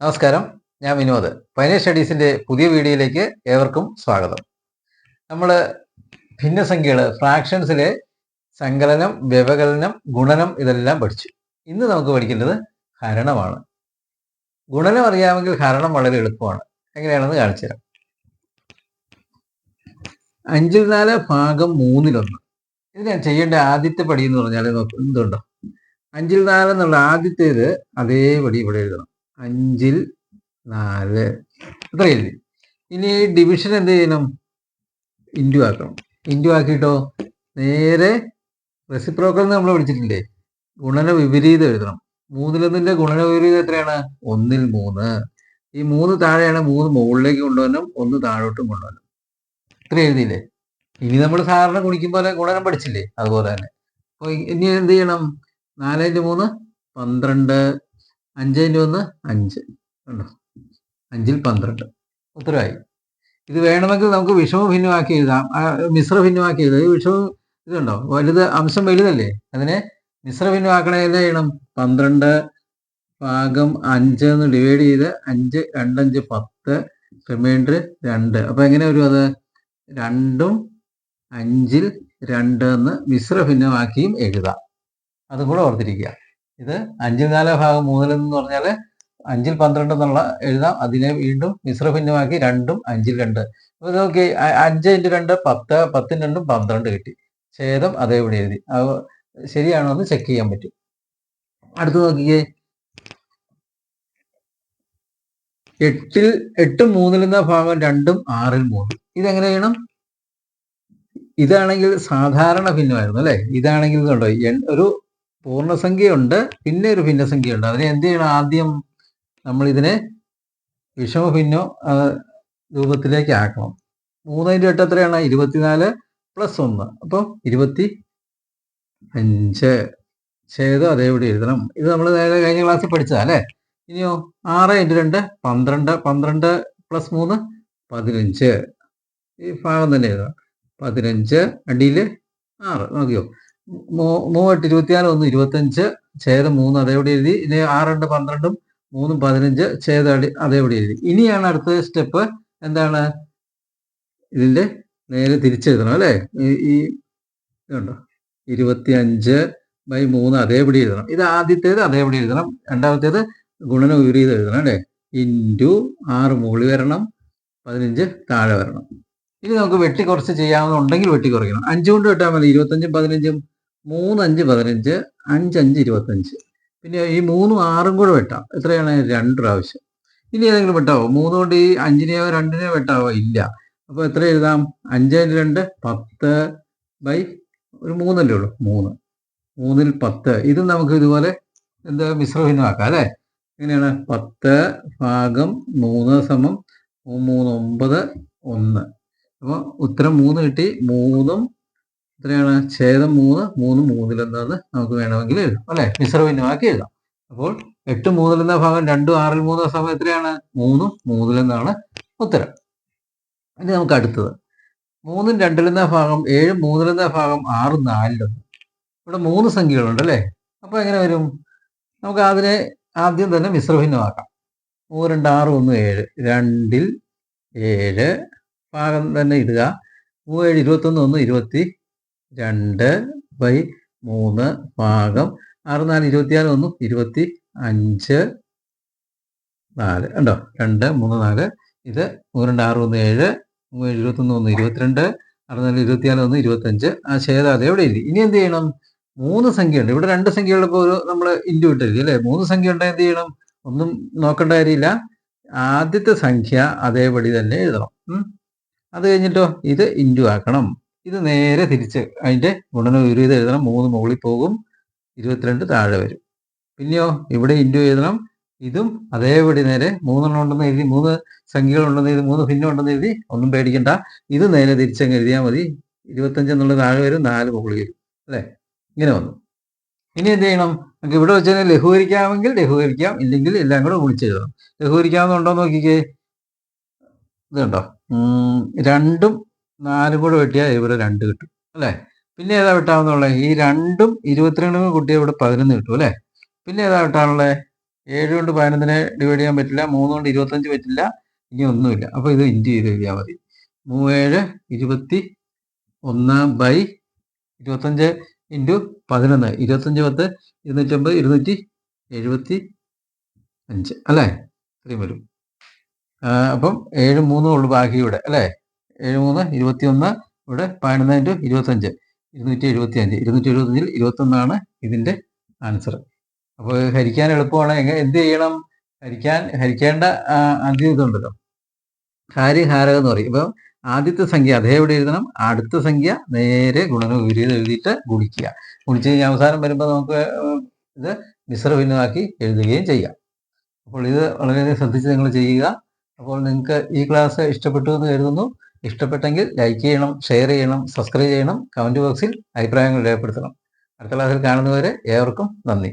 നമസ്കാരം, ഞാൻ വിനോദ്. ഫൈനാൻസ് സ്റ്റഡീസിന്റെ പുതിയ വീഡിയോയിലേക്ക് ഏവർക്കും സ്വാഗതം. നമ്മൾ ഭിന്നസംഖ്യകൾ, ഫ്രാക്ഷൻസിലെ സങ്കലനം, വ്യവകലനം, ഗുണനം ഇതെല്ലാം പഠിച്ചു. ഇന്ന് നമുക്ക് പഠിക്കേണ്ടത് ഹരണമാണ്. ഗുണനം അറിയാമെങ്കിൽ ഹരണം വളരെ എളുപ്പമാണ്. എങ്ങനെയാണെന്ന് കാണിച്ചു തരാം. 5/4 ഭാഗം 3/1. ഇത് ഞാൻ ചെയ്യേണ്ട ആദ്യത്തെ പടി എന്ന് പറഞ്ഞാൽ എന്തുണ്ടോ, 5/4 എന്നുള്ള ആദ്യത്തേത് അതേപടി ഇവിടെ എഴുതണം. 5/4 അത്ര എഴുതി. ഇനി ഡിവിഷൻ എന്ത് ചെയ്യണം? ഇൻറ്റു ആക്കണം. ഇൻറ്റു ആക്കിയിട്ടോ നേരെ റെസിപ്രോക്കൽ എന്ന് നമ്മൾ പഠിച്ചിട്ടില്ലേ, ഗുണന വിപരീതം എഴുതണം. 3/1 ഗുണന വിപരീതം എത്രയാണ്? 1/3. ഈ 3 താഴെയാണ്, 3 മുകളിലേക്ക് കൊണ്ടുവരണം, 1 താഴോട്ടും കൊണ്ടുവരണം. ഇത്ര എഴുതിയില്ലേ? ഇനി നമ്മൾ സാധാരണ ഗുണിക്കും പോലെ ഗുണനം പഠിച്ചില്ലേ, അതുപോലെ തന്നെ. അപ്പോൾ ഇനി എന്ത് ചെയ്യണം? 4×3 12, 5×1 5 കണ്ടോ, 5/12 ഉത്തരമായി. ഇത് വേണമെങ്കിൽ നമുക്ക് വിഷമ ഭിന്നമാക്കി എഴുതാം, മിശ്ര ഭിന്നമാക്കി എഴുതാം. ഈ വിഷമം ഇതുണ്ടോ, വലുത് അംശം വലുതല്ലേ, അതിനെ മിശ്ര ഭിന്നമാക്കണേ. എന്താ ചെയ്യണം? 12 ഭാഗം 5 എന്ന് ഡിവൈഡ് ചെയ്ത് 5 2 5 10, റിമൈൻഡർ 2. അപ്പൊ എങ്ങനെ വരും? അത് 2 5/2 എന്ന് മിശ്ര ഭിന്നമാക്കിയും എഴുതാം. അതും കൂടെ ഓർത്തിരിക്കുക. ഇത് 5/4 ഭാഗം 3 എന്ന് പറഞ്ഞാൽ 5/12 എന്നുള്ള എഴുതാം. അതിനെ വീണ്ടും മിശ്ര ഭിന്നമാക്കി 2 5/2. അപ്പൊ നോക്കി, 5×2 10, 10×2 12 കിട്ടി. ഛേദം അതേപടി എഴുതി. അത് ശരിയാണോ എന്ന് ചെക്ക് ചെയ്യാൻ പറ്റും. അടുത്ത് നോക്കിയേ, 8 3 ഭാഗം 2 6/3. ഇതെങ്ങനെ ചെയ്യണം? ഇതാണെങ്കിൽ സാധാരണ ഭിന്നമായിരുന്നു അല്ലെ. ഇതാണെങ്കിൽ ഇതുണ്ടോ, ഒരു പൂർണ്ണസംഖ്യയുണ്ട്, പിന്നെ ഒരു ഭിന്നസംഖ്യയുണ്ട്. അതിനെ എന്ത് ചെയ്യണം? ആദ്യം നമ്മൾ ഇതിനെ വിഷമ ഭിന്നോ രൂപത്തിലേക്ക് ആക്കണം. 3×8 എത്രയാണ്? 24 + 1, അപ്പോൾ 25. ഛേദം അതേപടി എഴുതണം. ഇത് നമ്മൾ നേരെ കഴിഞ്ഞ ക്ലാസ്സിൽ പഠിച്ചതാ അല്ലേ. ഇനിയോ 6×2 12, 12 + 3 15. ഈ ഭാഗം തന്നെ എഴുതാം. 15 അടിയിൽ 6 നോക്കിയോ. 3 24 1 25, ഛേദം 3 അതേപടി എഴുതി. ഇനി 6 2 12, 3 15, ഛേദം അതേപടി എഴുതി. ഇനിയാണ് അടുത്ത സ്റ്റെപ്പ്. എന്താണ്? ഇതിന്റെ നേരെ തിരിച്ചെഴുതണം അല്ലേ. ഈ ഇതുണ്ടോ, 25/3 അതേപടി എഴുതണം. ഇത് ആദ്യത്തേത് അതേപടി എഴുതണം. രണ്ടാമത്തേത് ഗുണന വിപരീതം എഴുതണം അല്ലേ. ഇൻറ്റു 6 മുകളിൽ വരണം, 15 താഴെ വരണം. ഇനി നമുക്ക് വെട്ടി കുറച്ച് ചെയ്യാവുന്നുണ്ടെങ്കിൽ വെട്ടി കുറയ്ക്കണം. 5 കൊണ്ട് വെട്ടാൻ മതി. 25 15, 3 5 15, 5 5 25. പിന്നെ ഈ 3 6 കൂടെ വെട്ടാം. എത്രയാണ്? 2 പ്രാവശ്യം. ഇനി ഏതെങ്കിലും വെട്ടാവോ? 3 കൊണ്ട് ഈ 5നെയോ 2നെയോ വെട്ടാവോ? ഇല്ല. അപ്പോൾ എത്ര എഴുതാം? 5×2 10/3 അല്ലേ ഉള്ളൂ. 3 3/10. ഇത് നമുക്ക് ഇതുപോലെ എന്താ മിശ്രഭിന്നമാക്കാം അല്ലേ. എങ്ങനെയാണ്? 10 ഭാഗം 3 സമം 3 9 1. അപ്പോൾ ഉത്തരം 3 കിട്ടി. 3 എത്രയാണ്? ഛേദം 3 3 3/1 നമുക്ക് വേണമെങ്കിൽ എഴുതാം അല്ലെ, മിശ്രഭിന്നമാക്കി എഴുതാം. അപ്പോൾ 8 3/1 ഭാഗം 2 6/3 സമയം എത്രയാണ്? 3 3/1 ഉത്തരം. ഇനി നമുക്ക് അടുത്തത് 3 2/1 ഭാഗം 7 3/1 ഭാഗം 6 4/1. ഇവിടെ 3 സംഖ്യകളുണ്ട് അല്ലേ. അപ്പോൾ എങ്ങനെ വരും? നമുക്ക് അതിനെ ആദ്യം തന്നെ മിശ്രഭിന്നമാക്കാം. 3 2 6 1 7, 2 7 ഭാഗം തന്നെ ഇടുക. 3 7 21 1 22/3 ഭാഗം 6 4 24 1 25 4 ഉണ്ടോ. 2 3 4. ഇത് 3 2 6 1 7, 3 7 21 1 22, 6 4 24 1 25. ആ ഛേദം അതേവിടെ എഴുതി. ഇനി എന്ത് ചെയ്യണം? 3 സംഖ്യയുണ്ട് ഇവിടെ. 2 സംഖ്യയുള്ളപ്പോൾ നമ്മൾ ഇൻറ്റു ഇട്ടെഴുതി അല്ലേ. 3 സംഖ്യ ഉണ്ടെങ്കിൽ എന്ത് ചെയ്യണം? ഒന്നും നോക്കേണ്ട കാര്യമില്ല. ആദ്യത്തെ സംഖ്യ അതേപടി തന്നെ എഴുതണം. അത് കഴിഞ്ഞിട്ടോ ഇത് ഇൻറ്റു ആക്കണം. ഇത് നേരെ തിരിച്ച് അതിൻ്റെ ഗുണന വിപരീതം എഴുതണം. 3 മുകളിൽ പോകും, 22 താഴെ വരും. പിന്നെയോ ഇവിടെ ഇൻറ്റു എഴുതണം. ഇതും അതേപടി നേരെ 3 എണ്ണം ഉണ്ടെന്ന് എഴുതി, 3 സംഖ്യകളുണ്ടെന്ന് എഴുതി, 3 ഭിന്നം ഉണ്ടെന്ന് എഴുതി. ഒന്നും പേടിക്കണ്ട. ഇത് നേരെ തിരിച്ചങ്ങ് എഴുതിയാൽ മതി. 25 എന്നുള്ളത് താഴെ വരും, 4 മുകളിൽ വരും അല്ലേ. ഇങ്ങനെ വന്നു. ഇനി എന്ത് ചെയ്യണം? നമുക്ക് ഇവിടെ വെച്ച് തന്നെ ലഘൂകരിക്കാമെങ്കിൽ ലഘൂകരിക്കാം, ഇല്ലെങ്കിൽ എല്ലാം കൂടെ ഗുണിച്ചെഴുതണം. ലഘൂകരിക്കാവുന്നുണ്ടോ നോക്കിക്കേ. ഇത് കണ്ടോ, 2ഉം 4 കൂടെ വെട്ടിയാൽ ഇവിടെ 2 കിട്ടും അല്ലേ. പിന്നെ ഏതാ വെട്ടാവുന്നുള്ളത്? ഈ 2ഉം 22 കൂട്ടിയാൽ ഇവിടെ 11 കിട്ടും അല്ലേ. പിന്നെ ഏതാ വെട്ടാനുള്ളത്? 7 കൊണ്ട് 11നെ ഡിവൈഡ് ചെയ്യാൻ പറ്റില്ല, 3 കൊണ്ട് 25 പറ്റില്ല, ഇനി ഒന്നുമില്ല. അപ്പോൾ ഇത് ഇൻറ്റു ചെയ്ത് എഴുതിയാൽ മതി. 3 7 21 25 ഇൻറ്റു 11, 25 10 250 275 അല്ലേ? ഇത്രയും വരും. അപ്പം 7 3 ഉള്ളു ബാക്കി ഇവിടെ അല്ലേ? 7 3 21, ഇവിടെ 11 ഇൻറ്റു 25 275. 275 21 ഇതിൻ്റെ ആൻസർ. അപ്പോൾ ഹരിക്കാൻ എളുപ്പമാണ്. എന്ത് ചെയ്യണം? ഹരിക്കേണ്ട ആദ്യം ഇതുണ്ടല്ലോ, ഹാരകം എന്ന് പറയും. ഇപ്പം ആദ്യത്തെ സംഖ്യ അതേവിടെ എഴുതണം, അടുത്ത സംഖ്യ നേരെ ഗുണനം വിപരീതം എഴുതിയിട്ട് ഗുണിക്കുക. ഗുണിച്ച് കഴിഞ്ഞാൽ അവസാനം വരുമ്പോൾ നമുക്ക് ഇത് മിശ്രഭിന്നമാക്കി എഴുതുകയും ചെയ്യാം. അപ്പോൾ ഇത് വളരെയധികം ശ്രദ്ധിച്ച് നിങ്ങൾ ചെയ്യുക. അപ്പോൾ നിങ്ങൾക്ക് ഈ ക്ലാസ് ഇഷ്ടപ്പെട്ടു എന്ന് കരുതുന്നു. ഇഷ്ടപ്പെട്ടെങ്കിൽ ലൈക്ക് ചെയ്യണം, ഷെയർ ചെയ്യണം, സബ്സ്ക്രൈബ് ചെയ്യണം, കമൻറ്റ് ബോക്സിൽ അഭിപ്രായങ്ങൾ രേഖപ്പെടുത്തണം. അടുത്ത ക്ലാസ്സിൽ കാണുന്നവരെ ഏവർക്കും നന്ദി.